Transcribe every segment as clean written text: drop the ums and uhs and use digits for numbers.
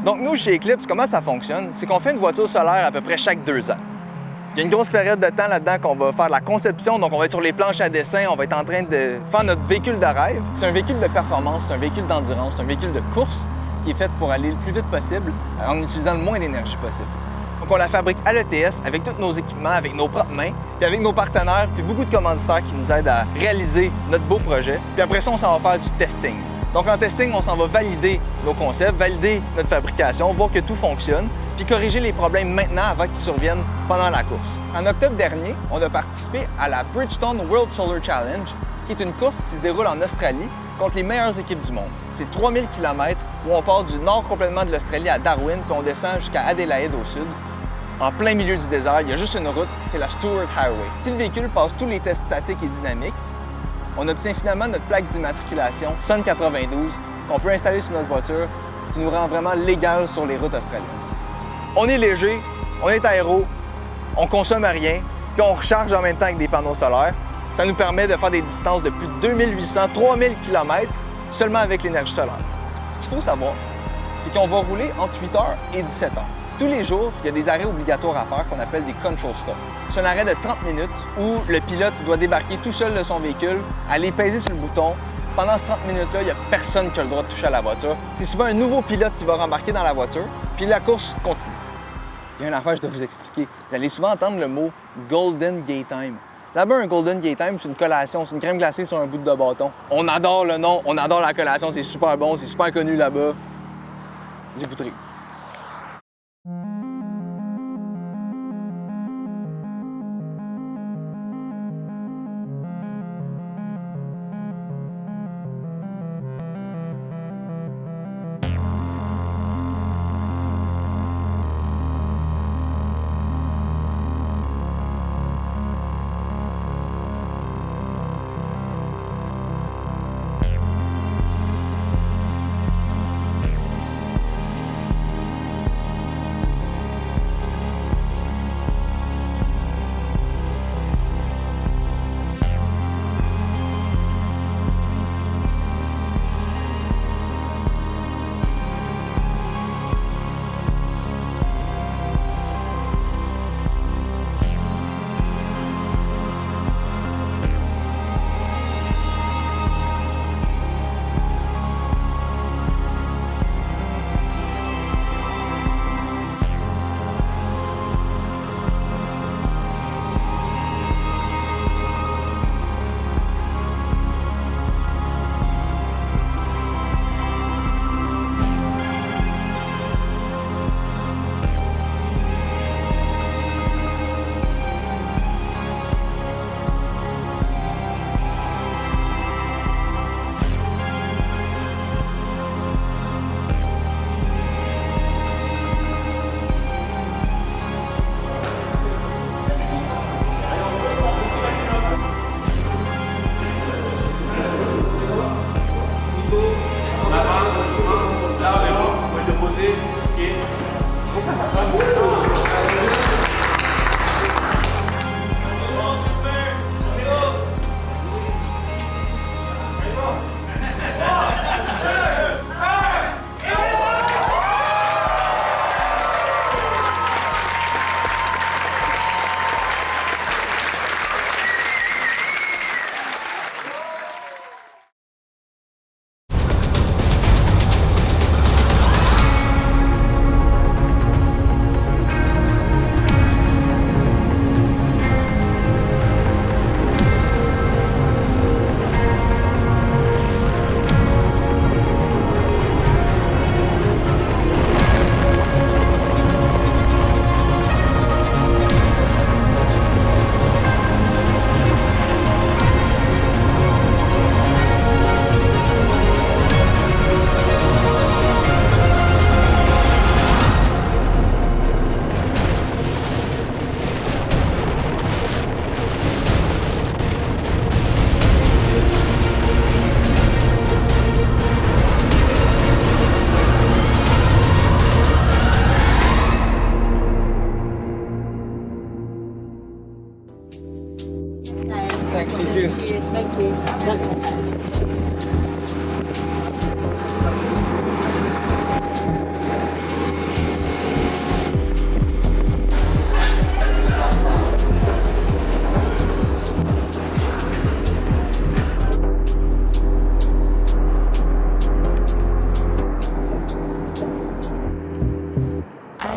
Donc nous, chez Eclipse, comment ça fonctionne? C'est qu'on fait une voiture solaire à peu près chaque 2 ans. Il y a une grosse période de temps là-dedans qu'on va faire la conception, donc on va être sur les planches à dessin, on va être en train de faire notre véhicule de rêve. C'est un véhicule de performance, c'est un véhicule d'endurance, c'est un véhicule de course qui est fait pour aller le plus vite possible en utilisant le moins d'énergie possible. Donc on la fabrique à l'ETS avec tous nos équipements, avec nos propres mains, puis avec nos partenaires, puis beaucoup de commanditaires qui nous aident à réaliser notre beau projet. Puis après ça, on s'en va faire du testing. Donc en testing, on s'en va valider nos concepts, valider notre fabrication, voir que tout fonctionne, puis corriger les problèmes maintenant avant qu'ils surviennent pendant la course. En octobre dernier, on a participé à la Bridgestone World Solar Challenge, qui est une course qui se déroule en Australie contre les meilleures équipes du monde. C'est 3000 km où on part du nord complètement de l'Australie à Darwin, puis on descend jusqu'à Adélaïde au sud. En plein milieu du désert, il y a juste une route, c'est la Stuart Highway. Si le véhicule passe tous les tests statiques et dynamiques, on obtient finalement notre plaque d'immatriculation SUN 92 qu'on peut installer sur notre voiture, qui nous rend vraiment légal sur les routes australiennes. On est léger, on est aéro, on consomme rien, puis on recharge en même temps avec des panneaux solaires. Ça nous permet de faire des distances de plus de 2800-3000 km seulement avec l'énergie solaire. Ce qu'il faut savoir, c'est qu'on va rouler entre 8 h et 17 h. Tous les jours, il y a des arrêts obligatoires à faire qu'on appelle des control stops. C'est un arrêt de 30 minutes où le pilote doit débarquer tout seul de son véhicule, aller peser sur le bouton. Pendant ces 30 minutes-là, il n'y a personne qui a le droit de toucher à la voiture. C'est souvent un nouveau pilote qui va rembarquer dans la voiture, puis la course continue. Il y a une affaire que je dois vous expliquer. Vous allez souvent entendre le mot « Golden Gay Time ». Là-bas, un Golden Gay Time, c'est une collation, c'est une crème glacée sur un bout de bâton. On adore le nom, on adore la collation, c'est super bon, c'est super connu là-bas. Vous écouterez.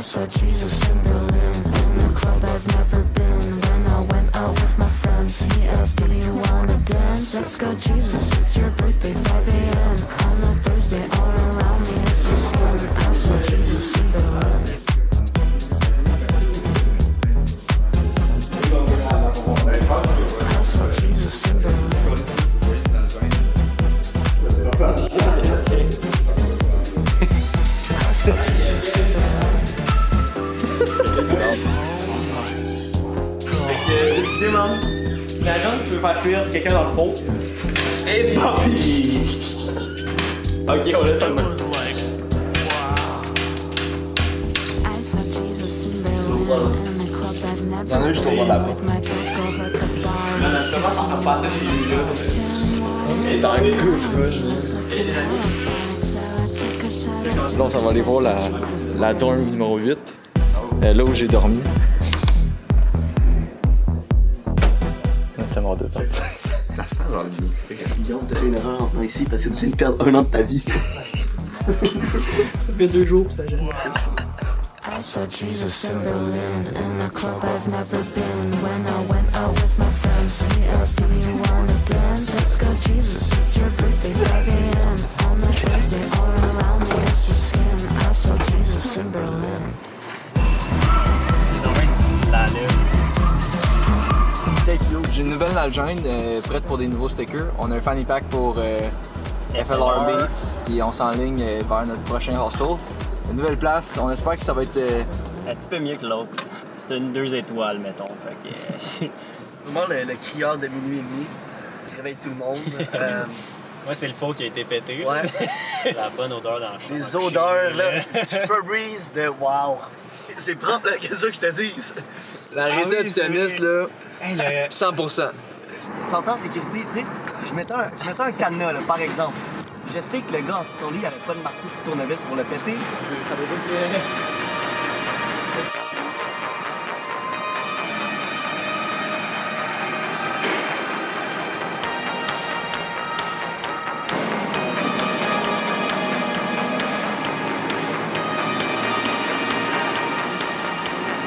saw Jesus in Berlin, in a club I've never been. When I went out with my friends, he asked, do you wanna dance? Let's go, Jesus, it's your birthday, 5 a.m. On a Thursday, all around me is your skin. I saw Jesus in Berlin. I saw Jesus in Berlin. Tu demandes, imagine que tu veux faire cuire quelqu'un dans le four. Et Bobby! Ok, on laisse ça de même. Il y en a un juste au bord là-bas. Là, on s'en va aller voir la dorm numéro 8, là où j'ai dormi. On a tellement de pâtes. Ça sent genre l'humidité. Guillaume, t'as fait une erreur en venant ici parce que tu viens de perdre 1 an de ta vie. Ça fait 2 jours que ça gêne. I saw Jesus in Berlin, in a club I've never been. When I went out with my friends, he asked, do you wanna dance? Let's go, Jesus, it's your birthday, 5 a.m. On a Thursday, all around me is your skin. I saw Jesus in Berlin. J'ai une nouvelle Nalgene prête pour des nouveaux stickers. On a un fanny pack pour FLR Beats et on s'enligne vers notre prochain hostel. Une nouvelle place, on espère que ça va être... Un petit peu mieux que l'autre. C'est une 2 étoiles, mettons. Fait que, Vraiment le crieur de minuit et demi qui réveille tout le monde. moi, c'est le faux qui a été pété. Ouais. La bonne odeur dans le champ. Les odeurs, là, du Febreze de wow. C'est propre, là, qu'est-ce que je te dis? La réceptionniste, là, Hey, le... 100%. Tu t'entends en sécurité, tu sais, je mettais un cadenas, là, par exemple. Je sais que le gars en dessous de son lit avait pas de marteau et de tournevis pour le péter.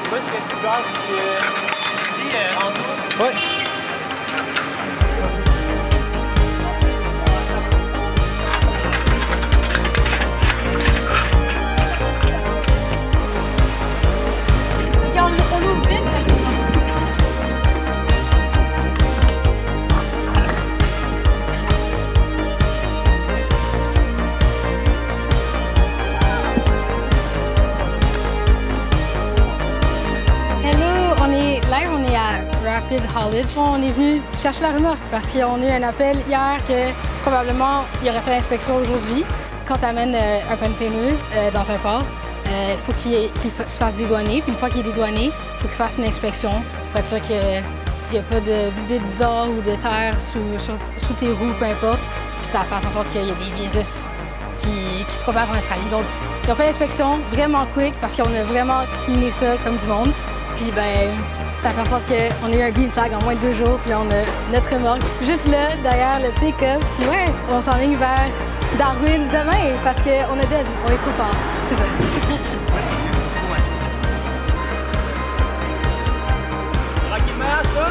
Moi, ce que je pense, c'est que ici, en haut, Ouais. On l'ouvre vite. Hello, on est live, on est à Rapid Haulage. On est venu chercher la remorque parce qu'on a eu un appel hier que probablement il aurait fait l'inspection aujourd'hui. Quand tu amènes un container dans un port, il faut qu'il se fasse dédouaner. Puis une fois qu'il est dédouané, il faut qu'il fasse une inspection pour être sûr qu'il n'y a pas de bubites bizarres ou de terre sous tes roues, peu importe. Puis ça fait en sorte qu'il y a des virus qui se propagent en Australie. Donc, ils ont fait l'inspection vraiment quick parce qu'on a vraiment cleané ça comme du monde. Puis ben, ça fait en sorte qu'on a eu un green flag en moins de 2 jours. Puis on a notre remorque juste là, derrière le pick-up. Puis ouais, on s'enligne vers Darwin demain parce qu'on a dead, on est trop fort. C'est ça. tranquillement, ça.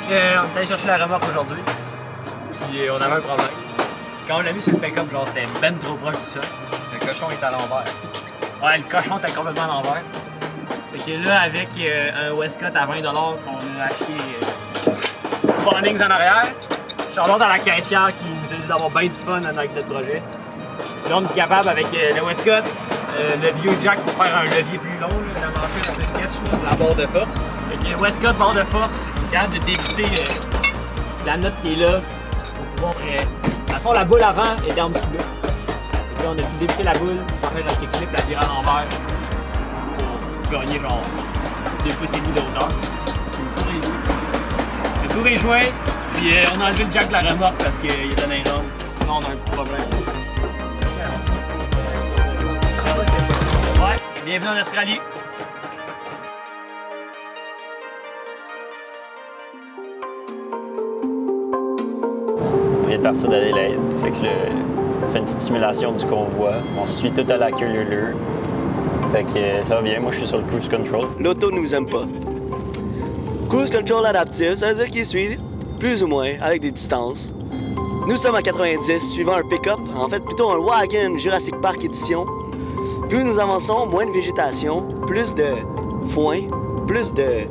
On est allé chercher la remorque aujourd'hui, puis on avait un problème. Quand on l'a mis sur le pick-up, genre c'était ben trop proche du sol. Le cochon est à l'envers. Ouais, le cochon était complètement à l'envers. Fait que là, avec un Westcott à 20$ qu'on a acheté Bonnings en arrière, Charlotte à la caissière qui nous a dit d'avoir bien du fun avec notre projet. Là, on est capable avec le Westcott, le vieux jack pour faire un levier plus long, là, la manchette un peu sketch. Là. La barre de force. Fait que Westcott, barre de force, capable de dévisser la note qui est là pour pouvoir. À fond, la boule avant est en dessous là. Puis là, on a pu dévisser la boule, en faire un kickflip, la virer à l'envers pour gagner genre 2 pouces et demi de hauteur. Le tour est joué, puis on a enlevé le jack de la remorque parce qu'il était dans les normes. Sinon, on a un petit problème. Ouais, bienvenue en Australie. On vient de partir d'Adélaïde, fait que on fait une petite simulation du convoi. On se suit tout à la queue leu. Fait que ça va bien, moi je suis sur le cruise control. L'auto nous aime pas. Cruise control adaptif, ça veut dire qu'il suit plus ou moins avec des distances. Nous sommes à 90, suivant un pick-up, en fait plutôt un wagon Jurassic Park édition. Plus nous avançons, moins de végétation, plus de foin, plus de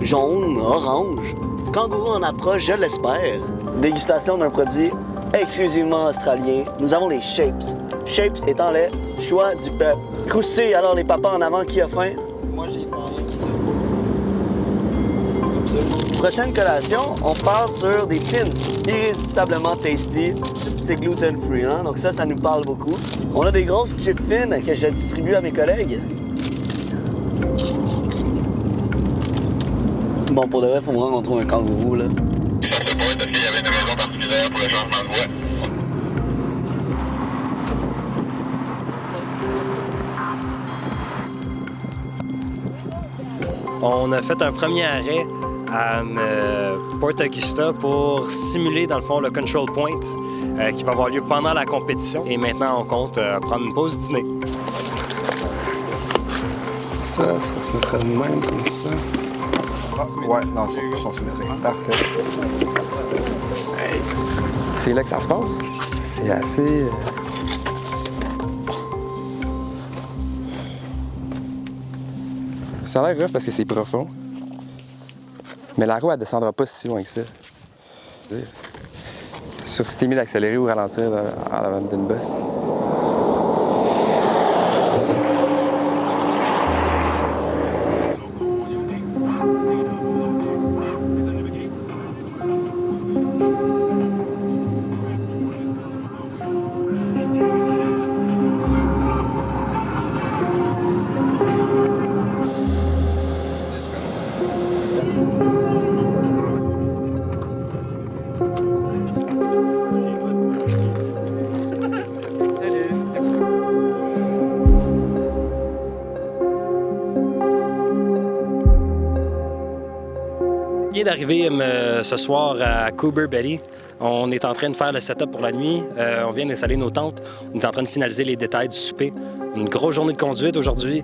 jaune, orange. Kangourou en approche, je l'espère. Dégustation d'un produit exclusivement australien. Nous avons les Shapes. Shapes étant les choix du peuple. Croussé, alors les papas en avant, qui a faim? Moi j'ai pas rien qui ça. Comme ça. Prochaine collation, on part sur des pins irrésistablement tasty. C'est gluten-free, hein? Donc ça nous parle beaucoup. On a des grosses chips fines que je distribue à mes collègues. Bon, pour de vrai, faut vraiment qu'on trouve un kangourou, là. Ça se peut parce qu'il y avait une raison particulière pour le changement de voie. On a fait un premier arrêt à Port Augusta pour simuler, dans le fond, le control point qui va avoir lieu pendant la compétition. Et maintenant, on compte prendre une pause dîner. Ça se mettra de même, comme ça. Ouais, dans son symétrique. Parfait. Hey. C'est là que ça se passe. C'est assez... Ça a l'air rough parce que c'est profond. Mais la roue, elle descendra pas si loin que ça. Sur si t'es mis d'accélérer ou ralentir en avant d'une bosse. On vient d'arriver ce soir à Coober Betty. On est en train de faire le setup pour la nuit. On vient d'installer nos tentes. On est en train de finaliser les détails du souper. Une grosse journée de conduite aujourd'hui.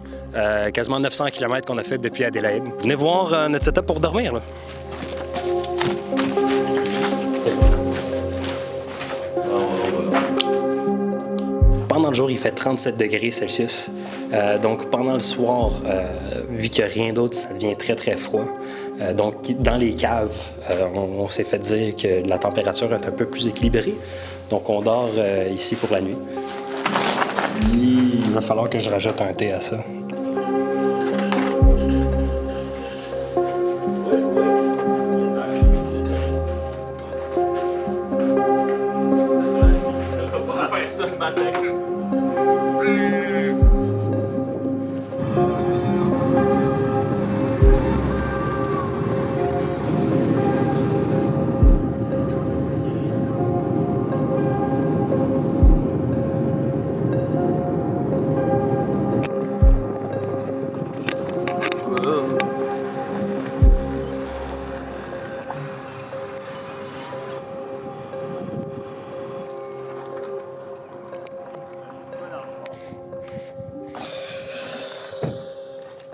Quasiment 900 km qu'on a fait depuis Adélaïde. Venez voir notre setup pour dormir, là. Pendant le jour, il fait 37 degrés Celsius. Donc, pendant le soir, vu qu'il n'y a rien d'autre, ça devient très, très froid. Donc, dans les caves, on s'est fait dire que la température est un peu plus équilibrée. Donc, on dort ici pour la nuit. Il va falloir que je rajoute un thé à ça.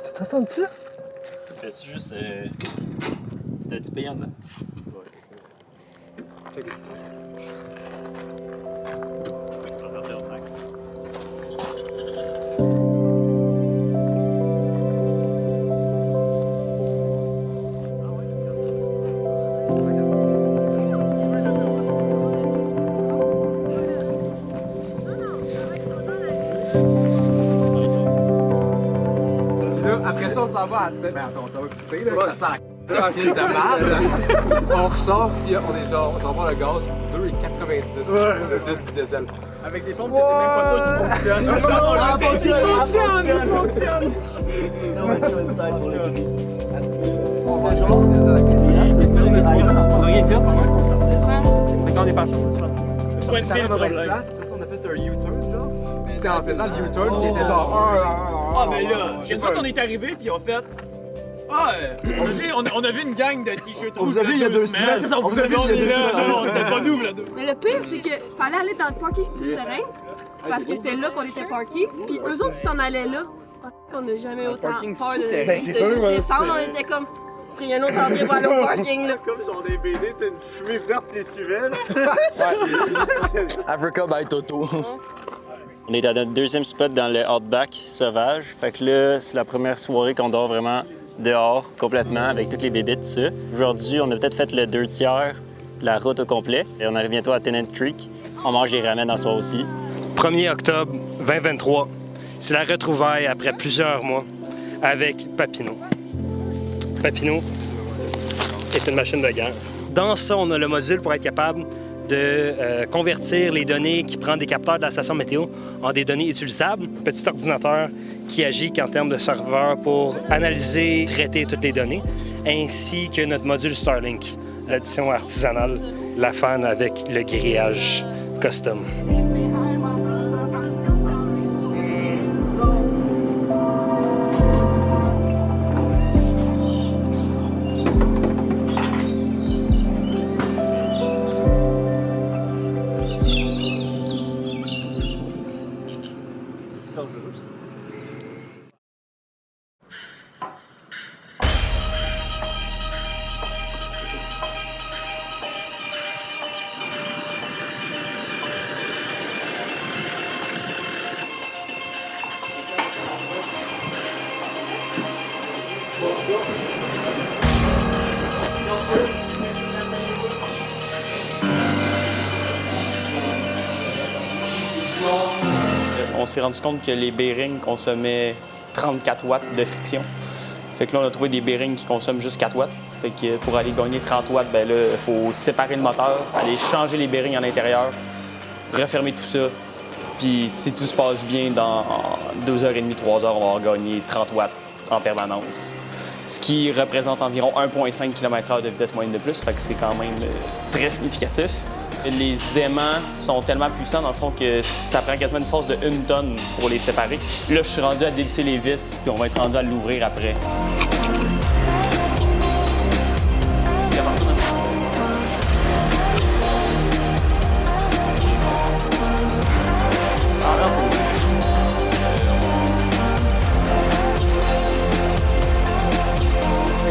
Tu t'entends dessus? Fais-tu juste. T'as-tu payé en dedans? Ouais. Après ça, on s'en va à la tête. Ben, on s'en va pisser, là. Ça sent crise de merde. On ressort, puis on est genre, on va le gaz, 2,90 le du diesel. Avec des pompes, t'étais même pas sûr qu'ils fonctionnent. Non, fonctionne! On va genre, on a rien fait pendant qu'on sortait. C'est quand on est parti. On est à mauvaise place, après ça on a fait un U-turn, genre. C'est en faisant le U-turn qui était genre. Ah, mais là, une fois qu'on est arrivé, puis on fait. Ah, on a vu une gang de t-shirts rouges. Vous avez vu il y a 2 semaines. C'est ça, vous avez vu il y a 2 semaines. C'était pas nous, là. Mais le pire, c'est qu'il fallait aller dans le parking du terrain parce que c'était là qu'on était parkés. Puis eux autres, ils s'en allaient là. On n'a jamais autant peur de juste descendre. On était comme. Il y a un autre entrée pour aller au parking, là. Comme genre des BD, tu sais, une fumée verte qui les suivait, là. Africa by Toto. On est à notre deuxième spot dans le Outback sauvage. Fait que là, c'est la première soirée qu'on dort vraiment dehors, complètement, avec toutes les bébites, tout ça. Aujourd'hui, on a peut-être fait le 2/3 de la route au complet. Et on arrive bientôt à Tennant Creek. On mange des ramen en soir aussi. 1er octobre 2023, c'est la retrouvaille après plusieurs mois avec Papineau. Papineau est une machine de guerre. Dans ça, on a le module pour être capable de convertir les données qui prend des capteurs de la station météo en des données utilisables. Petit ordinateur qui agit qu'en termes de serveur pour analyser, traiter toutes les données, ainsi que notre module Starlink, l'addition artisanale, la fan avec le grillage custom. On s'est rendu compte que les bearings consommaient 34 watts de friction. Fait que là, on a trouvé des bearings qui consomment juste 4 watts. Fait que pour aller gagner 30 watts, ben là, il faut séparer le moteur, aller changer les bearings à l'intérieur, refermer tout ça. Puis si tout se passe bien, dans 2h30, 3h, on va avoir gagné 30 watts en permanence. Ce qui représente environ 1,5 km/h de vitesse moyenne de plus. Fait que c'est quand même très significatif. Les aimants sont tellement puissants, dans le fond, que ça prend quasiment une force de 1 tonne pour les séparer. Là, je suis rendu à dévisser les vis, puis on va être rendu à l'ouvrir après.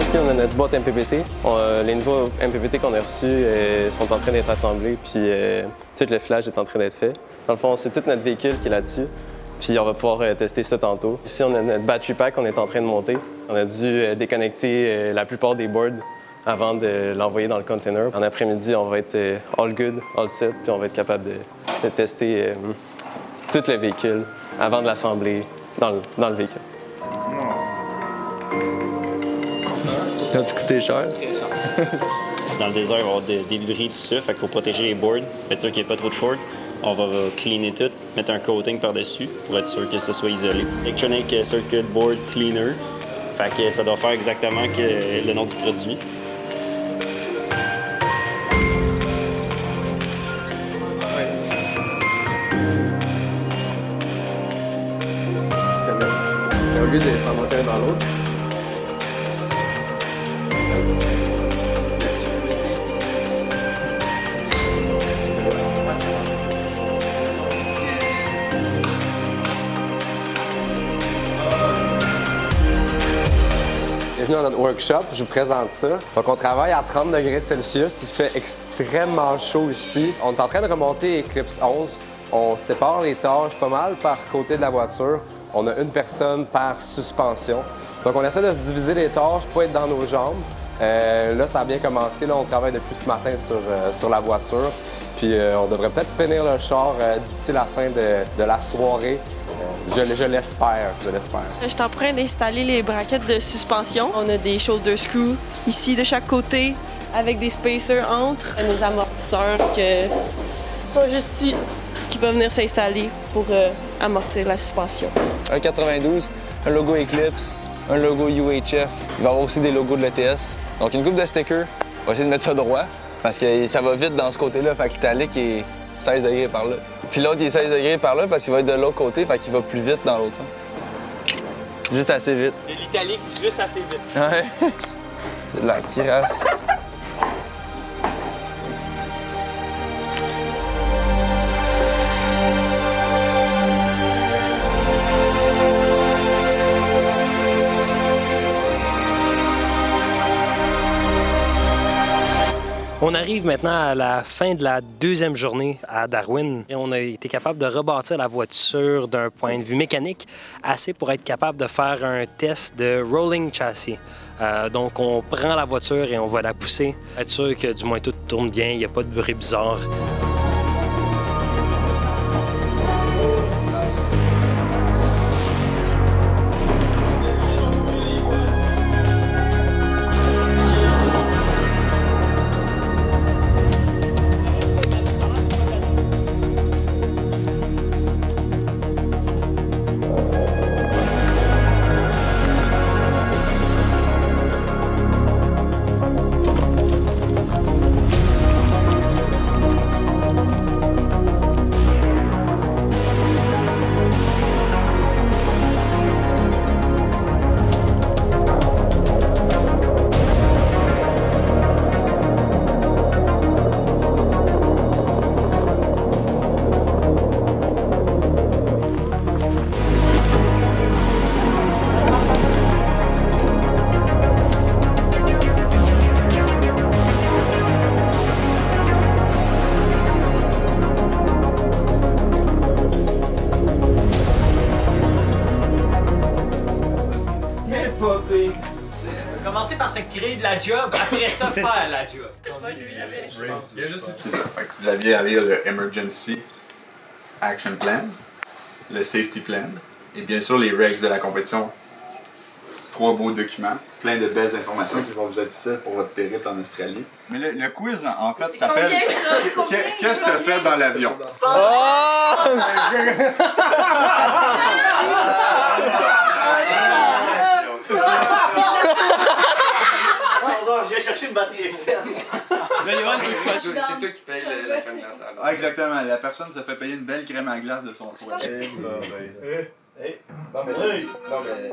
Ici, on a notre boîte MPPT. Les nouveaux MPPT qu'on a reçus sont en train d'être assemblés, puis tout le filage est en train d'être fait. Dans le fond, c'est tout notre véhicule qui est là-dessus, puis on va pouvoir tester ça tantôt. Ici, on a notre battery pack qu'on est en train de monter. On a dû déconnecter la plupart des boards avant de l'envoyer dans le container. En après-midi, on va être all good, all set, puis on va être capable de tester tout le véhicule avant de l'assembler dans le véhicule. Ça a coûté cher? Très cher. Dans le désert, il va y avoir des débris, tout ça. Fait que pour protéger les boards, être sûr qu'il n'y ait pas trop de short, on va cleaner tout, mettre un coating par-dessus pour être sûr que ce soit isolé. Electronic Circuit Board Cleaner. Fait que ça doit faire exactement le nom du produit. Au lieu de s'en monter un dans l'autre. Bienvenue dans notre workshop, je vous présente ça. Donc on travaille à 30 degrés Celsius, il fait extrêmement chaud ici. On est en train de remonter Eclipse 11. On sépare les tâches pas mal par côté de la voiture. On a une personne par suspension. Donc on essaie de se diviser les tâches, pas être dans nos jambes. Là, ça a bien commencé. Là, on travaille depuis ce matin sur la voiture. Puis on devrait peut-être finir le char d'ici la fin de la soirée. Je l'espère, je l'espère. Je suis en train d'installer les braquettes de suspension. On a des shoulder screws ici de chaque côté avec des spacers entre nos amortisseurs qui sont juste ici, qui peuvent venir s'installer pour amortir la suspension. Un 92, un logo Eclipse, un logo UHF. Il va y avoir aussi des logos de l'ETS. Donc une coupe de stickers. On va essayer de mettre ça droit parce que ça va vite dans ce côté-là. Fait que l'italique est 16 degrés par là. Puis l'autre, il est 16 degrés par là parce qu'il va être de l'autre côté, fait qu'il va plus vite dans l'autre sens. Juste assez vite. De l'italique juste assez vite. Ouais. C'est de la crasse. On arrive maintenant à la fin de la deuxième journée à Darwin et on a été capable de rebâtir la voiture d'un point de vue mécanique assez pour être capable de faire un test de rolling chassis. Donc on prend la voiture et on va la pousser, être sûr que du moins tout tourne bien, il n'y a pas de bruit bizarre. Commencer par se créer de la job, après ça, faire la job. C'est ça. Fait que vous aviez à lire le Emergency Action Plan, le Safety Plan, et bien sûr les regs de la compétition. 3 beaux documents, plein de belles informations qui vont vous être utiles pour votre périple en Australie. Mais le quiz, en fait, s'appelle Qu'est-ce que tu as fait dans l'avion? J'ai cherché une batterie externe. C'est toi qui paye la crème glacée. Ah, exactement. La personne se fait payer une belle crème à glace de son choix. Non, mais là, non, mais...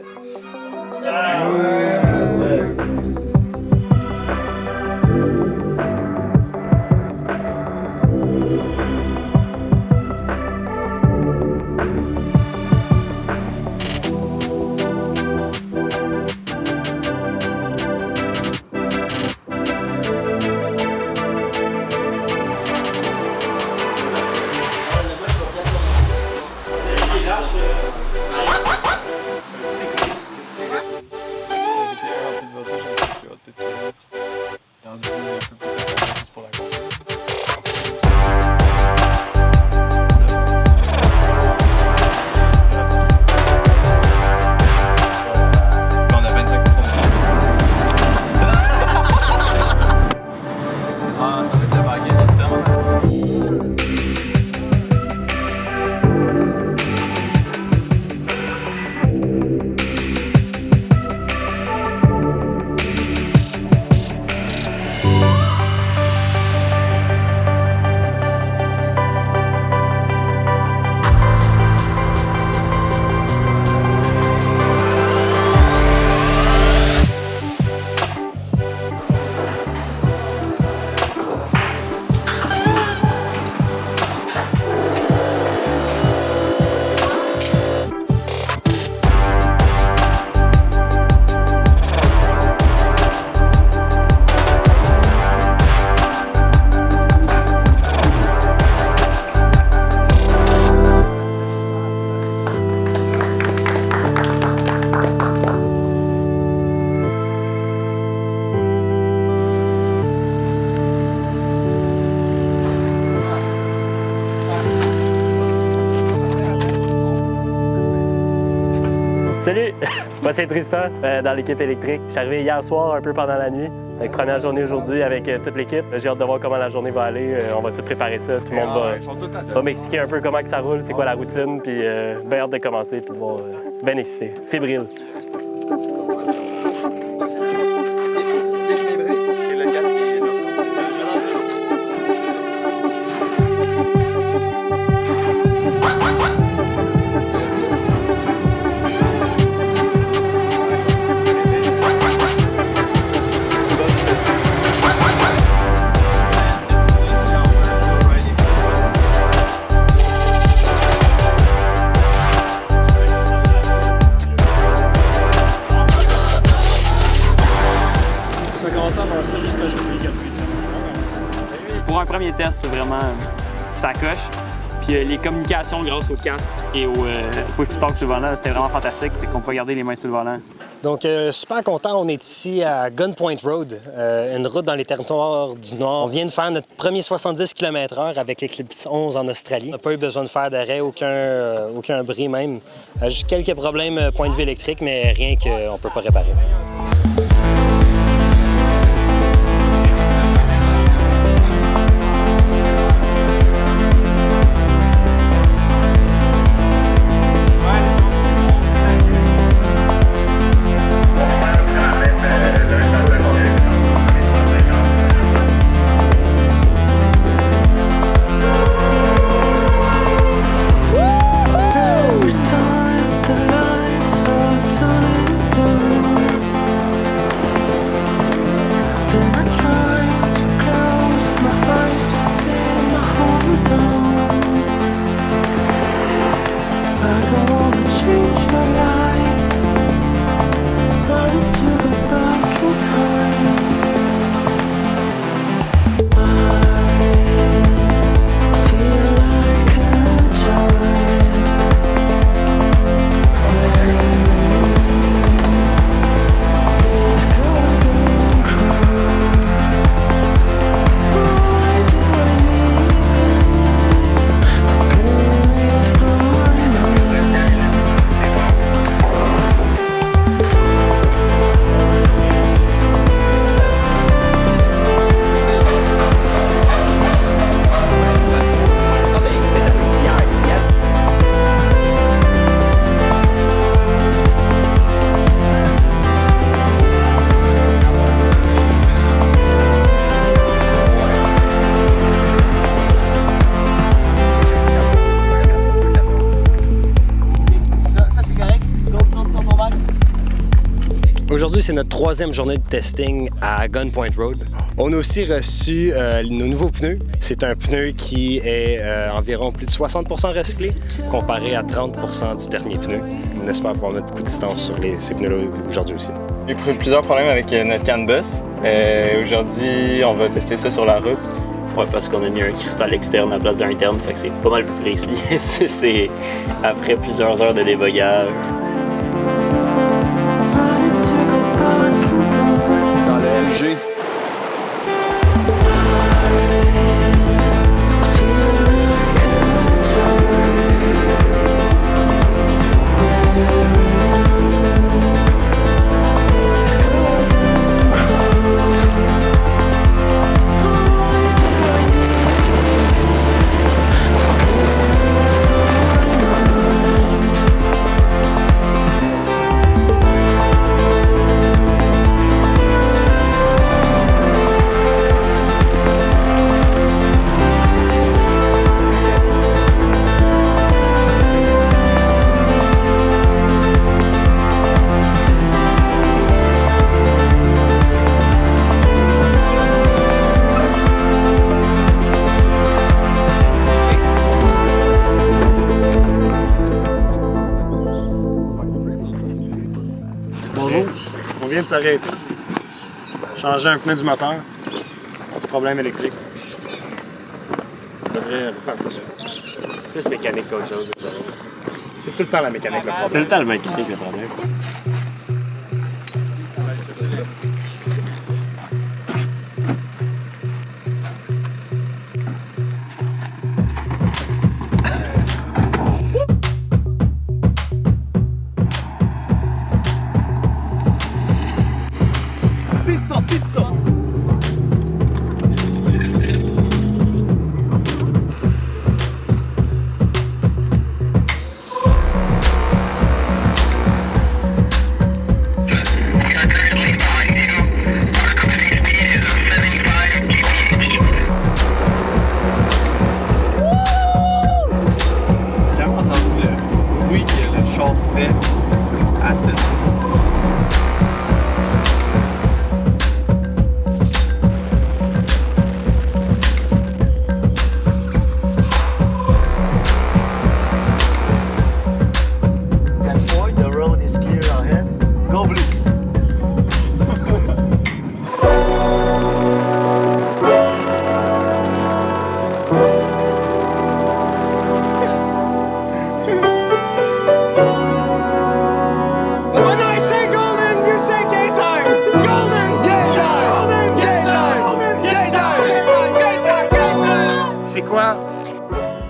Salut! Moi, c'est Tristan, dans l'équipe électrique. Je suis arrivé hier soir, un peu pendant la nuit. Première journée aujourd'hui avec toute l'équipe. J'ai hâte de voir comment la journée va aller. On va tout préparer ça. Tout le monde va m'expliquer un peu comment que ça roule, c'est quoi la routine. Puis bien hâte de commencer, puis de voir. Bien excité. Fébrile. Pour un premier test, c'est vraiment ça coche. Puis les communications grâce au casque et au push-to-talk sur le volant, c'était vraiment fantastique. Fait qu'on pouvait garder les mains sur le volant. Donc, super content. On est ici à Gunpoint Road, une route dans les territoires du Nord. On vient de faire notre premier 70 km/h avec l'Eclipse 11 en Australie. On n'a pas eu besoin de faire d'arrêt, aucun bris même. Juste quelques problèmes point de vue électrique, mais rien qu'on ne peut pas réparer. Aujourd'hui, c'est notre troisième journée de testing à Gunpoint Road. On a aussi reçu nos nouveaux pneus. C'est un pneu qui est environ plus de 60% recyclé, comparé à 30% du dernier pneu. On espère pouvoir mettre beaucoup de distance sur ces pneus-là aujourd'hui aussi. J'ai eu plusieurs problèmes avec notre CAN bus. Aujourd'hui, on va tester ça sur la route. Ouais, parce qu'on a mis un cristal externe à la place d'un interne, fait que c'est pas mal plus précis. C'est après plusieurs heures de débogage. Dans le LG. Bonjour, on vient de s'arrêter. Changer un pneu du moteur. Petit problème électrique. On devrait repartir sur Plus mécanique qu'autre chose. C'est tout le temps la mécanique le problème. C'est tout le temps la mécanique le problème. fait à 7. The road is clear ahead. Go blue. When I say golden, you say gay time! Golden! Gay time! Golden! Gay time! Golden! Gay time! Gay time! Gay time! C'est quoi,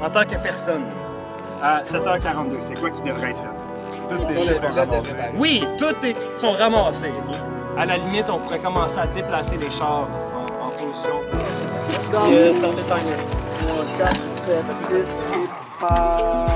en tant que personne, à 7h42, c'est quoi qui devrait être fait? Toutes les choses sont ramassées. Oui, sont ramassées. À la limite, on pourrait commencer à déplacer les chars en position. Start the timer. 4, 7, 6, c'est pas...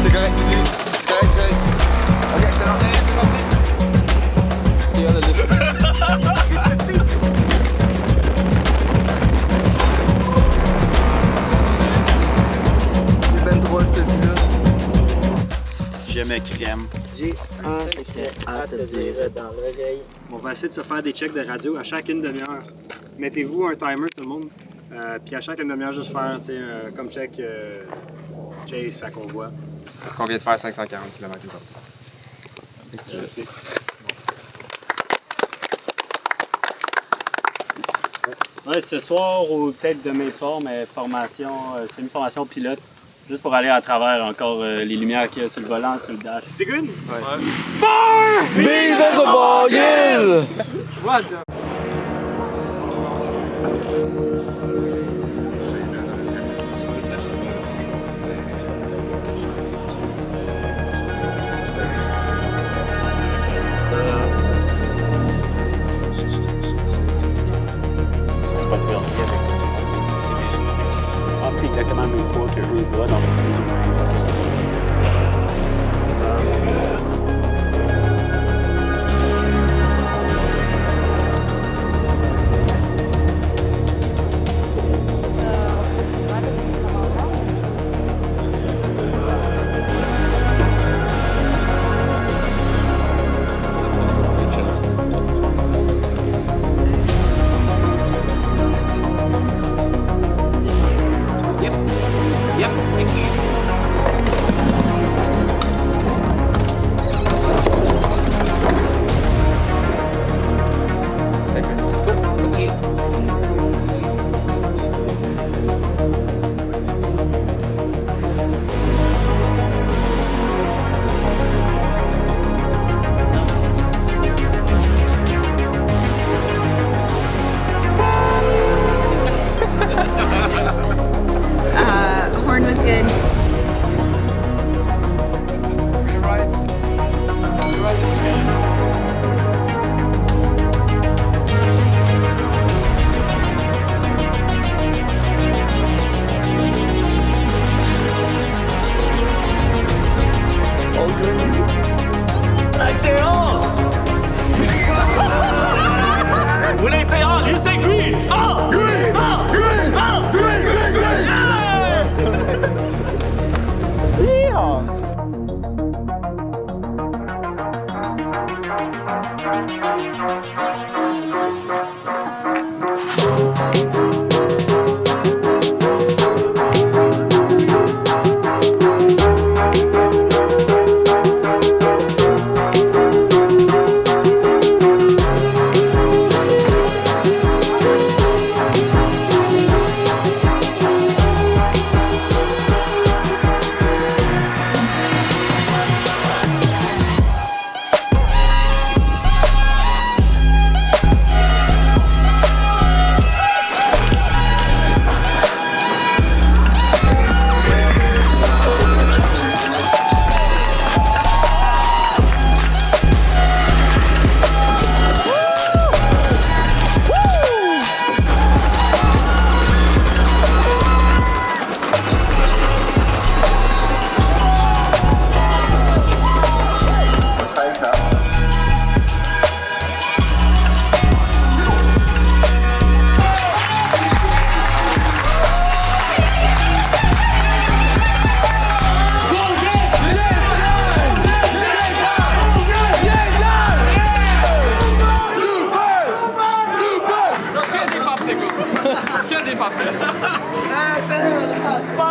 C'est correct, c'est correct, c'est correct. Ok, excellent. C'est hors de C'est ben drôle celui-là. Je me crème. J'ai un secret à te dire dans l'oreille. On va essayer de se faire des checks de radio à chaque une demi-heure. Mettez-vous un timer, tout le monde. Puis à chaque une demi-heure, juste faire, comme check Chase à convoi. Est-ce qu'on vient de faire 540 km Ouais, ce soir ou peut-être demain soir, mais formation, c'est une formation pilote. Juste pour aller à travers encore les lumières qu'il y a sur le volant, sur le dash. C'est good? Ouais. Bar! Bees at the ball, yeah! What the... C'est exactement le même poids que eux ils voient dans une prise au 5, ça se fait. Horn was good.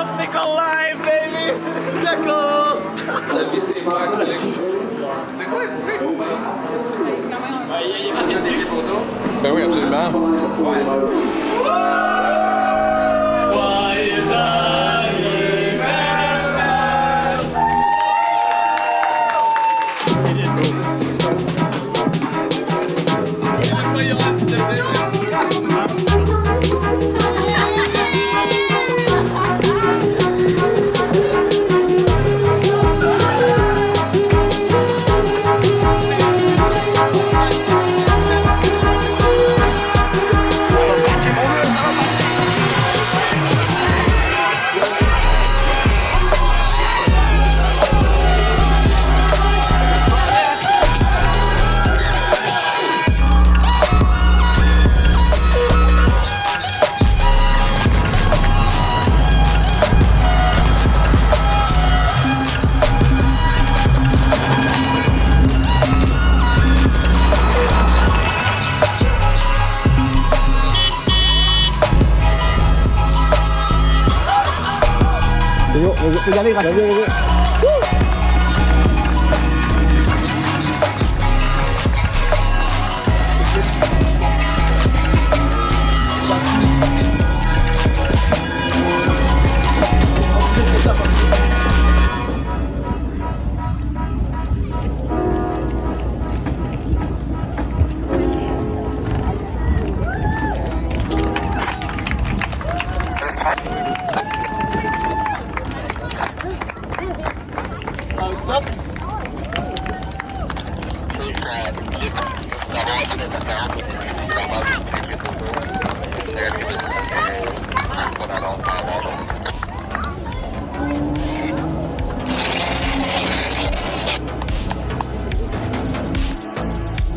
Popsicle live, baby! D'accord! La vie, c'est pas c'est quoi? Pourquoi il faut pas? Il y a des photos. Ben oui, absolument. Vas-y, allez, vas-y.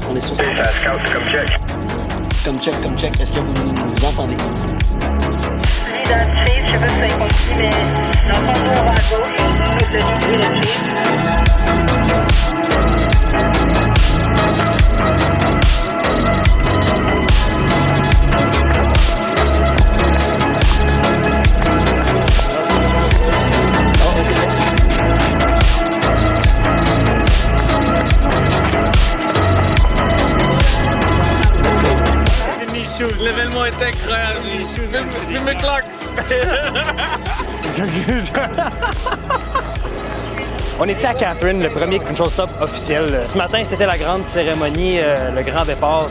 On est sur cette... Comme check. Est-ce que vous nous entendez? Dans le chase, je sais pas si ça compris, mais dans le fond, on va à gauche, le chase et le chase. L'événement est incroyable, les shoes. Même mes claques. On était à Catherine, le premier control stop officiel. Ce matin, c'était la grande cérémonie, le grand départ.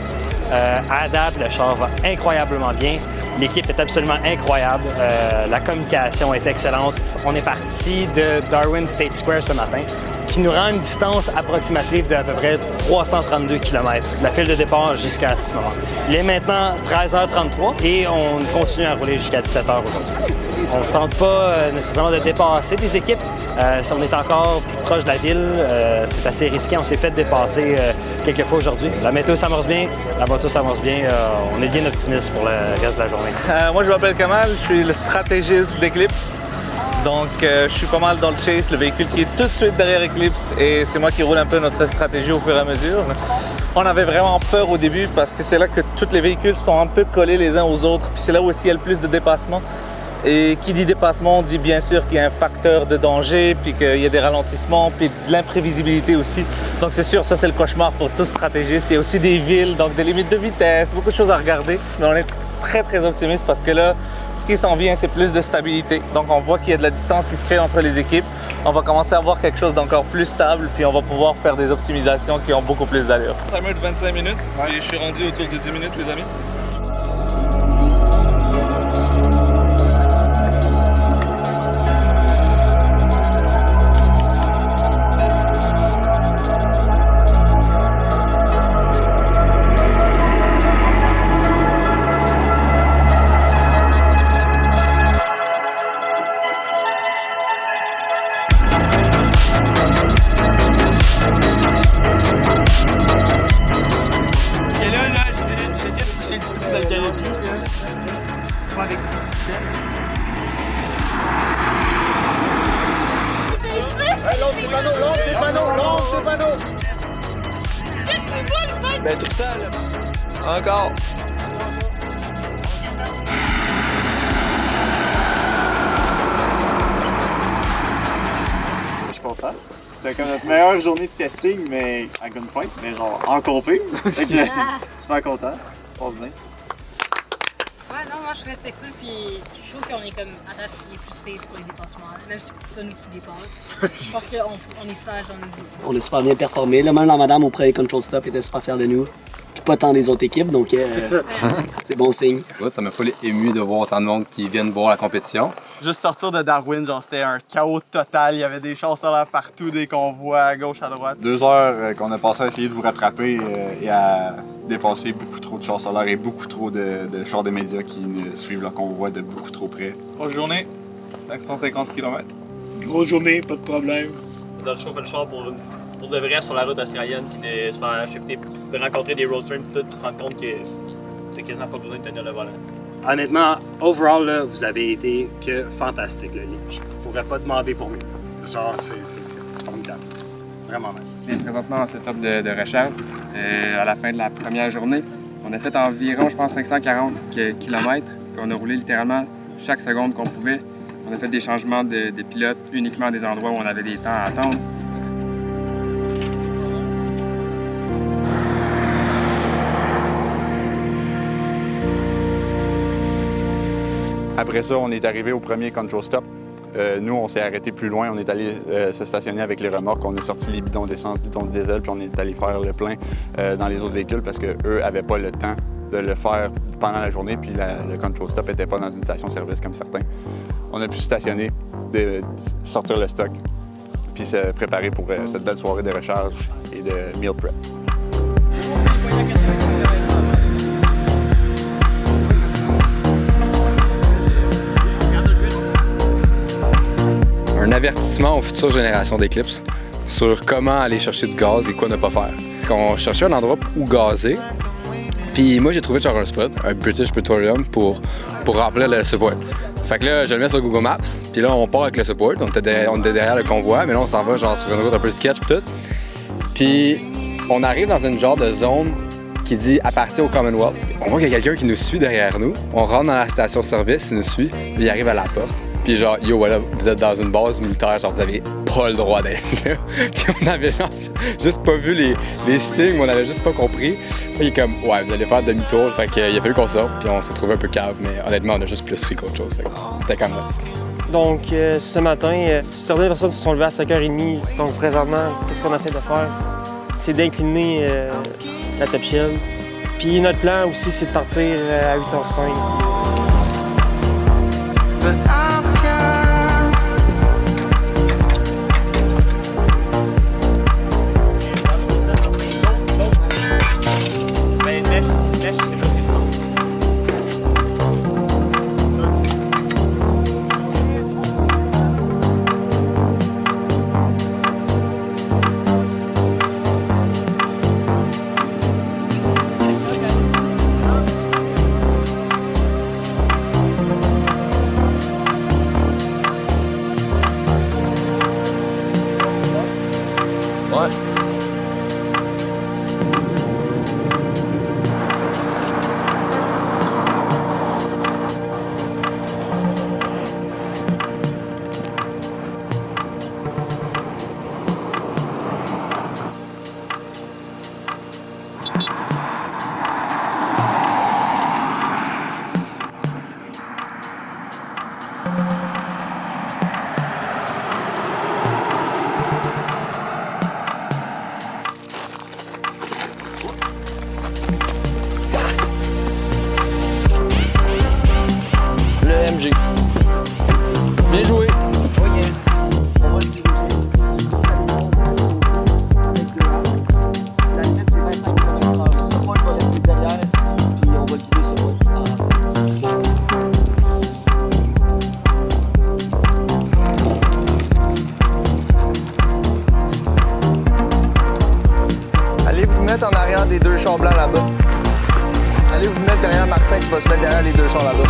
À date, le char va incroyablement bien. L'équipe est absolument incroyable. La communication est excellente. On est parti de Darwin State Square ce matin, qui nous rend une distance approximative de à peu près 332 km de la file de départ jusqu'à ce moment. Il est maintenant 13h33 et on continue à rouler jusqu'à 17h aujourd'hui. On ne tente pas nécessairement de dépasser des équipes. Si on est encore plus proche de la ville, c'est assez risqué. On s'est fait dépasser quelques fois aujourd'hui. La météo s'amorce bien, la voiture s'amorce bien. On est bien optimiste pour le reste de la journée. Moi, je m'appelle Kamal, je suis le stratégiste d'Eclipse. Donc, je suis pas mal dans le chase, le véhicule qui est tout de suite derrière Eclipse, et c'est moi qui roule un peu notre stratégie au fur et à mesure. On avait vraiment peur au début parce que c'est là que tous les véhicules sont un peu collés les uns aux autres, puis c'est là où est-ce qu'il y a le plus de dépassement. Et qui dit dépassement dit bien sûr qu'il y a un facteur de danger, puis qu'il y a des ralentissements, puis de l'imprévisibilité aussi. Donc c'est sûr, ça c'est le cauchemar pour tout stratégiste. Il y a aussi des villes, donc des limites de vitesse, beaucoup de choses à regarder. Mais on est très optimiste parce que là, ce qui s'en vient, c'est plus de stabilité. Donc on voit qu'il y a de la distance qui se crée entre les équipes. On va commencer à avoir quelque chose d'encore plus stable, puis on va pouvoir faire des optimisations qui ont beaucoup plus d'allure. Timer de 25 minutes, et je suis rendu autour de 10 minutes, les amis. Ben Tristan, là. Encore. comme notre meilleure journée de testing, mais à gunpoint, mais genre en compé. Super content, ça passe bien. Ouais, non, moi je trouvais que c'est cool, puis je trouve qu'on est comme à date les plus safe pour les dépassements, même si c'est pas nous qui dépassent. Je pense qu'on est sage dans nos décisions. On a super bien performé. Là, même la madame au premier control stop était super fière de nous. Puis pas tant des autres équipes, donc c'est bon signe. Ça m'a fait ému de voir autant de monde qui viennent voir la compétition. Juste sortir de Darwin, genre c'était un chaos total. Il y avait des chars solaires partout, des convois à gauche, à droite. 2 heures qu'on a passé à essayer de vous rattraper et à dépasser beaucoup trop de chars solaires et beaucoup trop de chars de médias qui suivent leur convoi de beaucoup trop près. Grosse journée, 550 km. Grosse journée, pas de problème. On a réchauffé le char pour de vrai sur la route australienne, puis de se faire shifter, de rencontrer des road turns et tout, puis se rendre compte que t'as quasiment pas besoin de tenir le volant. Honnêtement, overall, là, vous avez été que fantastique. Là. Je pourrais pas demander pour mieux. Genre, c'est formidable. Vraiment nice. On est présentement en setup de recharge. À la fin de la première journée, on a fait environ, je pense, 540 km. On a roulé littéralement chaque seconde qu'on pouvait. On a fait des changements de pilotes uniquement à des endroits où on avait des temps à attendre. Après ça, on est arrivé au premier control stop. Nous, on s'est arrêté plus loin. On est allé se stationner avec les remorques. On a sorti les bidons d'essence, bidons de diesel, puis on est allé faire le plein dans les autres véhicules parce qu'eux n'avaient pas le temps de le faire pendant la journée, puis le control stop n'était pas dans une station-service comme certains. On a pu stationner, sortir le stock, puis se préparer pour cette belle soirée de recharge et de meal prep. Un avertissement aux futures générations d'Eclipse sur comment aller chercher du gaz et quoi ne pas faire. On cherchait un endroit où gazer, puis moi j'ai trouvé genre un spot, un British Petroleum pour remplir le support. Fait que là, je le mets sur Google Maps, puis là on part avec le support, on était derrière le convoi, mais là on s'en va genre sur une route un peu sketch pis tout. Puis on arrive dans une genre de zone qui dit appartient au Commonwealth. On voit qu'il y a quelqu'un qui nous suit derrière nous, on rentre dans la station-service, il nous suit, il arrive à la porte. Puis genre, yo, voilà, vous êtes dans une base militaire, genre, vous avez pas le droit d'être là. Puis on avait genre juste pas vu les signes, on avait juste pas compris. Puis il est comme, ouais, vous allez faire demi-tour. Fait qu'il a fallu qu'on sorte, puis on s'est trouvé un peu cave, mais honnêtement, on a juste plus ri qu'autre chose. Fait que c'était quand même nice. Donc, ce matin, certaines personnes se sont levées à 5h30. Donc, présentement, qu'est-ce qu'on essaie de faire? C'est d'incliner la top shield. Puis notre plan aussi, c'est de partir à 8h05. Bien joué. La limite, c'est 25 km/h. Le support va rester derrière, puis on va guider sur l'autre. Allez vous mettre en arrière des 2 chars blancs là-bas. Allez vous mettre derrière Martin qui va se mettre derrière les 2 chars là-bas.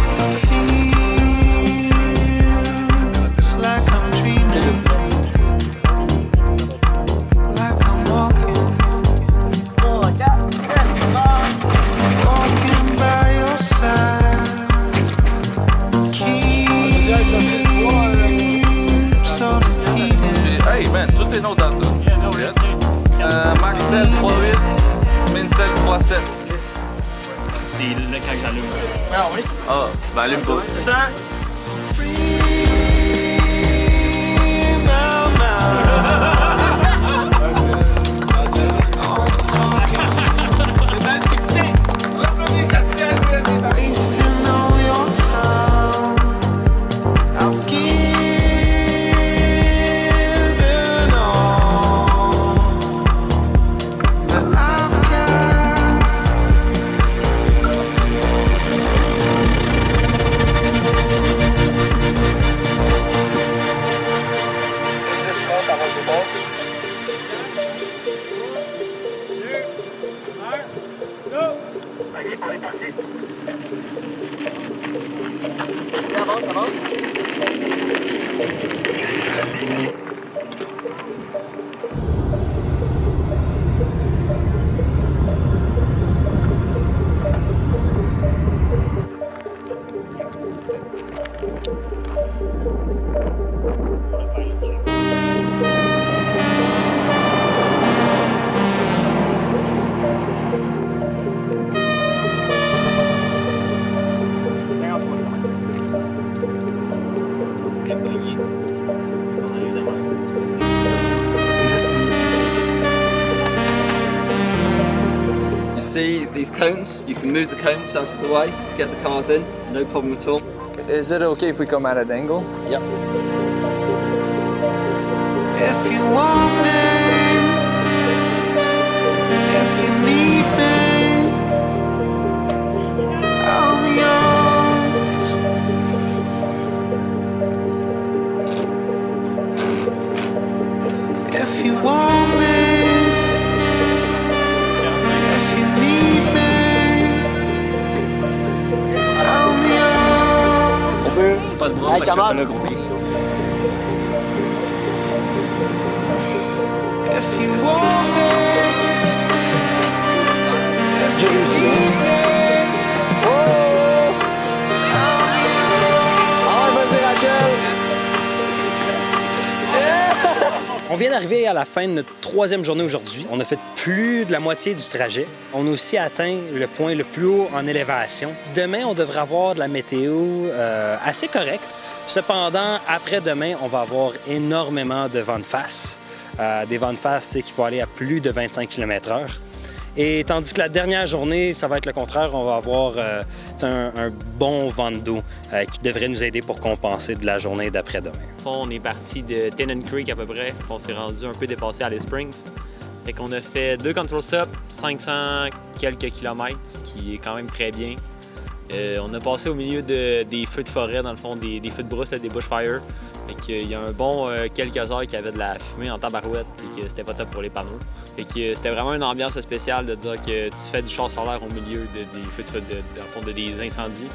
Hey man, tout est Renault Data. Maxel 3.8, Mincel 3.7. C'est là quand j'allume. Ah oui? Ah, ben allume pas. C'est ça? C'est un succès! L'applaudissez Castiel! See these cones, you can move the cones out of the way to get the cars in, no problem at all. Is it okay if we come at an angle? Yep. If you want me, if you need me, I'll be yours. If you want me. Pas de bras, pas de chocolat groupé. J'ai réussi. On vient d'arriver à la fin de notre 3e journée aujourd'hui. On a fait plus de la moitié du trajet. On a aussi atteint le point le plus haut en élévation. Demain, on devrait avoir de la météo assez correcte. Cependant, après-demain, on va avoir énormément de vent de face. Des vents de face qui vont aller à plus de 25 km/h. Et tandis que la dernière journée, ça va être le contraire. On va avoir un bon vent de dos qui devrait nous aider pour compenser de la journée d'après-demain. On est parti de Tennant Creek à peu près. On s'est rendu un peu dépassé à Alice Springs. Fait qu'on a fait 2 control stops, 500 quelques kilomètres, qui est quand même très bien. On a passé au milieu des feux de forêt, dans le fond, des feux de brousse, des bushfires. Fait qu'il y a un bon quelques heures qu'il y avait de la fumée en tabarouette et que c'était pas top pour les panneaux. Fait que c'était vraiment une ambiance spéciale de dire que tu fais du char solaire au milieu des feux de feu, des incendies.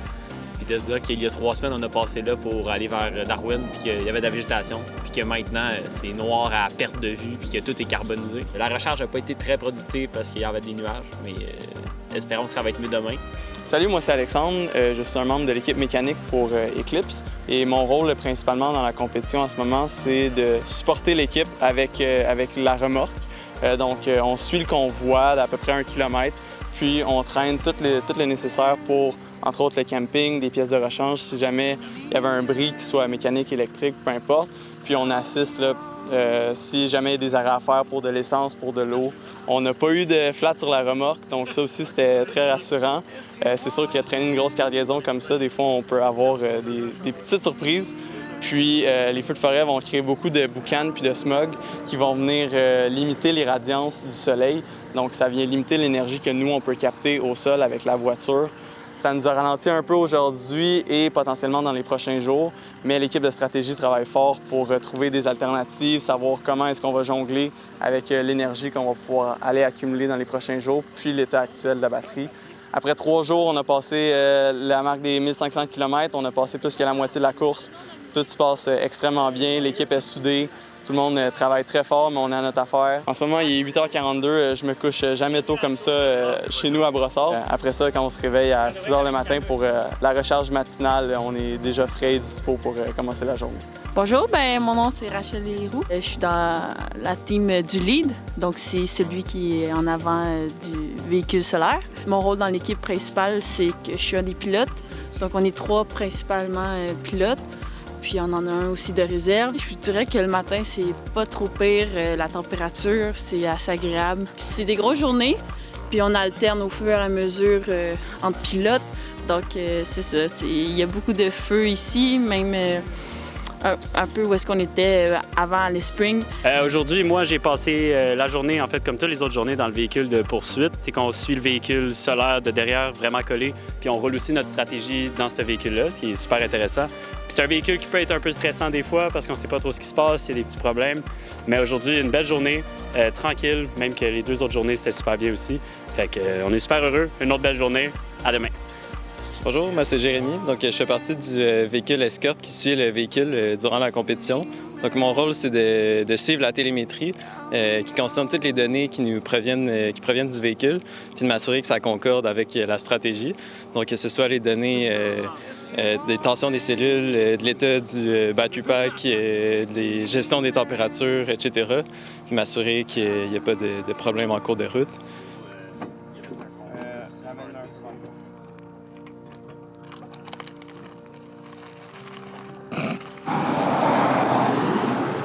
Puis de se dire qu'il y a 3 semaines, on a passé là pour aller vers Darwin, puis qu'il y avait de la végétation, puis que maintenant, c'est noir à perte de vue, puis que tout est carbonisé. La recharge n'a pas été très productive parce qu'il y avait des nuages, mais espérons que ça va être mieux demain. Salut, moi c'est Alexandre, je suis un membre de l'équipe mécanique pour Eclipse et mon rôle principalement dans la compétition en ce moment, c'est de supporter l'équipe avec la remorque. Donc on suit le convoi d'à peu près 1 kilomètre, puis on traîne tout le nécessaire pour, entre autres, le camping, des pièces de rechange, si jamais il y avait un bris, qu'il soit mécanique, électrique, peu importe. Puis on assiste là, si jamais il y a des arrêts à faire pour de l'essence, pour de l'eau. On n'a pas eu de flat sur la remorque, donc ça aussi, c'était très rassurant. C'est sûr que traîner une grosse cargaison comme ça, des fois, on peut avoir des petites surprises. Puis les feux de forêt vont créer beaucoup de boucan puis de smog qui vont venir limiter l'irradiance du soleil. Donc ça vient limiter l'énergie que nous, on peut capter au sol avec la voiture. Ça nous a ralenti un peu aujourd'hui et potentiellement dans les prochains jours, mais l'équipe de stratégie travaille fort pour trouver des alternatives, savoir comment est-ce qu'on va jongler avec l'énergie qu'on va pouvoir aller accumuler dans les prochains jours, puis l'état actuel de la batterie. Après 3 jours, on a passé la marque des 1500 km, on a passé plus que la moitié de la course. Tout se passe extrêmement bien, l'équipe est soudée, Tout le monde travaille très fort, mais on est à notre affaire. En ce moment, il est 8h42. Je me couche jamais tôt comme ça chez nous à Brossard. Après ça, quand on se réveille à 6h le matin pour la recharge matinale, on est déjà frais et dispo pour commencer la journée. Bonjour, mon nom c'est Rachel Leroux. Je suis dans la team du lead, donc c'est celui qui est en avant du véhicule solaire. Mon rôle dans l'équipe principale, c'est que je suis un des pilotes. Donc on est 3 principalement pilotes, puis on en a un aussi de réserve. Je dirais que le matin, c'est pas trop pire. La température, c'est assez agréable. C'est des grosses journées, puis on alterne au fur et à mesure entre pilotes. Donc c'est ça, il y a beaucoup de feu ici, même un peu où est-ce qu'on était avant les Springs. Aujourd'hui, moi, j'ai passé la journée, en fait, comme toutes les autres journées, dans le véhicule de poursuite. C'est qu'on suit le véhicule solaire de derrière, vraiment collé, puis on roule aussi notre stratégie dans ce véhicule-là, ce qui est super intéressant. Puis c'est un véhicule qui peut être un peu stressant des fois parce qu'on ne sait pas trop ce qui se passe, il y a des petits problèmes. Mais aujourd'hui, une belle journée, tranquille, même que les 2 autres journées, c'était super bien aussi. Fait qu'on est super heureux. Une autre belle journée. À demain. Bonjour, moi c'est Jérémy. Donc, je fais partie du véhicule escorte qui suit le véhicule durant la compétition. Donc, mon rôle, c'est de suivre la télémétrie qui concerne toutes les données qui proviennent du véhicule, puis de m'assurer que ça concorde avec la stratégie. Donc, que ce soit les données des tensions des cellules, de l'état du battery pack, des gestions des températures, etc. Puis m'assurer qu'il n'y a pas de problème en cours de route.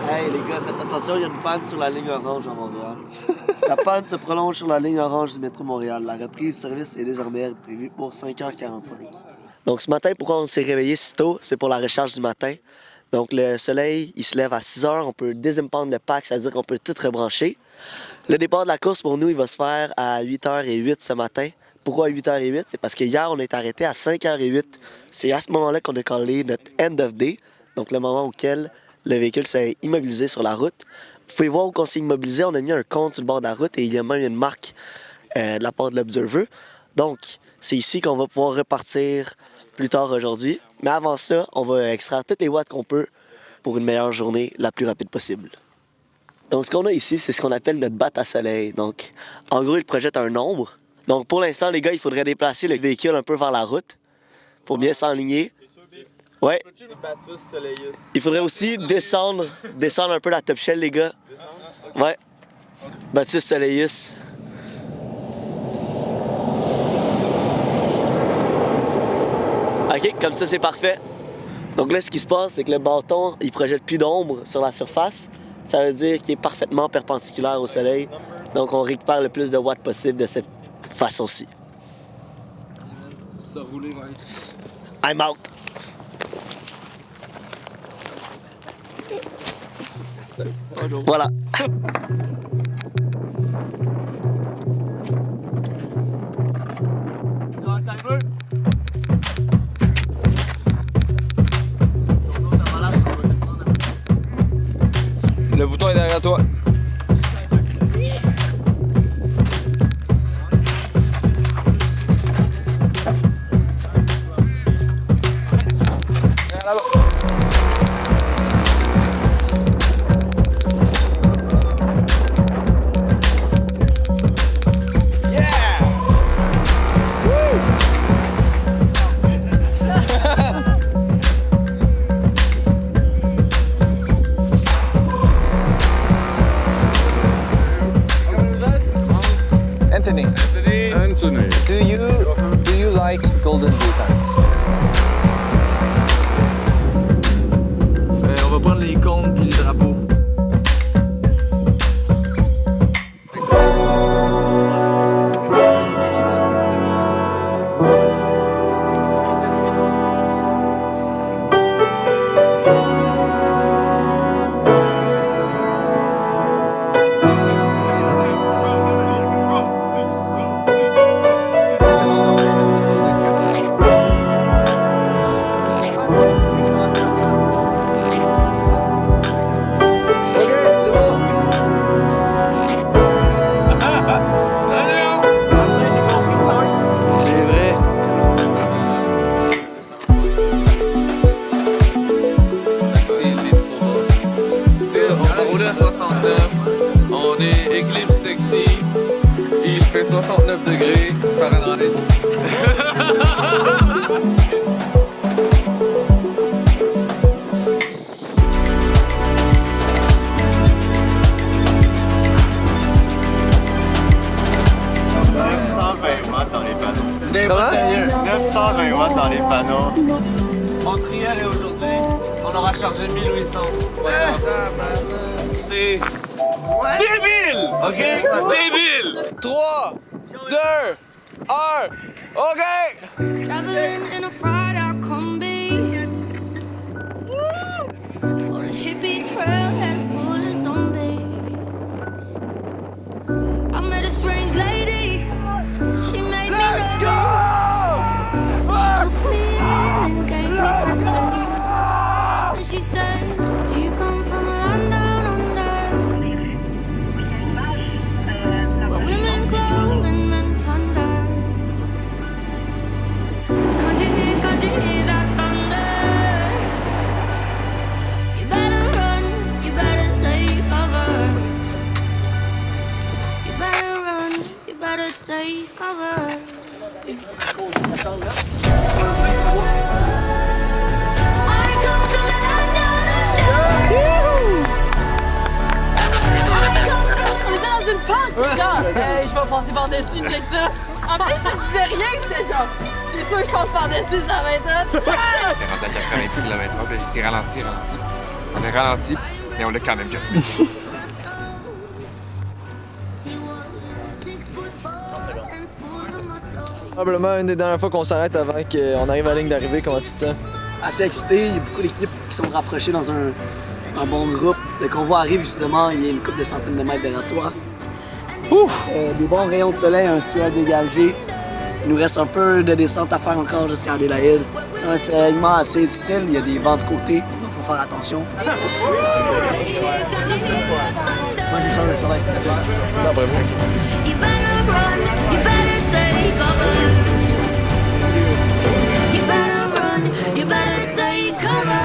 Hey les gars, faites attention, il y a une panne sur la ligne orange à Montréal. La panne se prolonge sur la ligne orange du métro Montréal. La reprise du service est désormais prévue pour 5h45. Donc ce matin, pourquoi on s'est réveillé si tôt? C'est pour la recharge du matin. Donc le soleil, il se lève à 6h, on peut désimpendre le pack, c'est-à-dire qu'on peut tout rebrancher. Le départ de la course pour nous, il va se faire à 8h08 ce matin. Pourquoi à 8h08? C'est parce que hier, on est arrêté à 5h08. C'est à ce moment-là qu'on a collé notre end of day, donc le moment auquel le véhicule s'est immobilisé sur la route. Vous pouvez voir où on s'est immobilisé, on a mis un compte sur le bord de la route et il y a même une marque de la part de l'Observer. Donc, c'est ici qu'on va pouvoir repartir plus tard aujourd'hui. Mais avant ça, on va extraire toutes les watts qu'on peut pour une meilleure journée la plus rapide possible. Donc, ce qu'on a ici, c'est ce qu'on appelle notre batte à soleil. Donc, en gros, il projette un nombre. Donc, pour l'instant, les gars, il faudrait déplacer le véhicule un peu vers la route pour bien s'enligner. Ouais. Il faudrait aussi descendre un peu la top shell, les gars. Ouais. Battus Soleilus. OK, comme ça, c'est parfait. Donc là, ce qui se passe, c'est que le bâton, il projette plus d'ombre sur la surface. Ça veut dire qu'il est parfaitement perpendiculaire au soleil. Donc, on récupère le plus de watts possible de cette façon-ci. I'm out. Voilà. Le bouton est derrière toi. Anthony. Do you like golden daytimes? On va prendre les comptes puis les drapeaux. 69. On est Eclipse Sexy. Il fait 69 degrés. Fahrenheit. Dans les panneaux. Comment? 920 watts dans les panneaux. Entre hier et aujourd'hui, on aura chargé 1800. C'est débile! OK? Débile! 3, 2, 1, OK! Traveling in a fried out combi on a hippie trailhead full of zombies. I met a strange lady. She made me nervous. She took me in and gave me breakfast. And she said, do you come from a land down under? Where women glow and men plunder. Can't you hear that thunder? You better run, you better take cover. You better run, you better take cover. On était dans une page, j'étais genre, hey, je vais passer par-dessus, check ça. En plus, tu me disais rien, j'étais genre, c'est sûr, je passe par-dessus, ça va être hot. On est rendu à 90 km/h, puis j'ai dit ralenti. On est ralenti, mais on l'a quand même jumpé. Probablement une des dernières fois qu'on s'arrête avant qu'on arrive à la ligne d'arrivée. Comment tu te sens? Assez excité, il y a beaucoup d'équipes qui sont rapprochées dans un bon groupe. Le convoi arrive justement, il y a une couple de centaines de mètres derrière toi. Des bons rayons de soleil, un ciel dégagé. Il nous reste un peu de descente à faire encore jusqu'à Adélaïde. C'est un segment assez difficile, il y a des vents de côté, donc il faut faire attention. Moi j'ai changé de soleil tout de suite. D'après moi. You better run, you better take cover. You better run, you better take cover.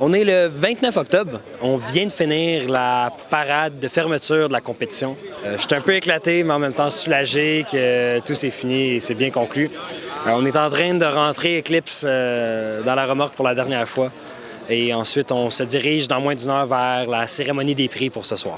On est le 29 octobre. On vient de finir la parade de fermeture de la compétition. Je suis un peu éclaté, mais en même temps soulagé que tout s'est fini et c'est bien conclu. On est en train de rentrer Eclipse dans la remorque pour la dernière fois. Et ensuite, on se dirige dans moins d'une heure vers la cérémonie des prix pour ce soir.